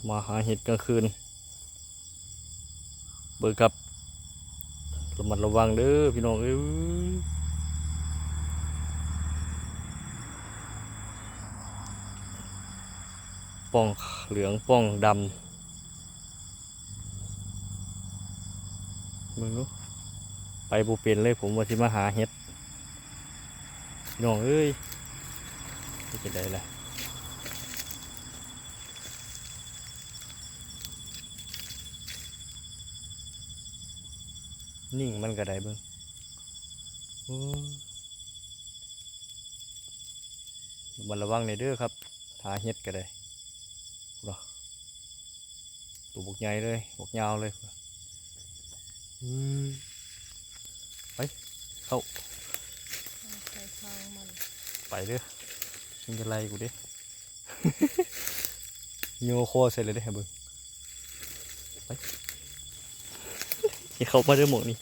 มาหาเห็ดกลางคืนเบิกครับระมัดระวังเด้อพี่น้องเอ้ยป้องเหลืองป้องดำมึงรู้ไปบูเป็นเลยผมว่าที่มาหาเห็ดพี่น้องเอ้ยจะได้ละนิ่งมันก็ได้เบิ่งมันระวังในเด้อครับหาเห็ดก็ได้หรอตัวบกใหญ่เลยบกยาวเลยไปเข้าไปเด้อมันจะไล่กูดิ โยโคเสร็จเลยเด้อเบิ่งไปเข้ามาเด้อหมวกนี่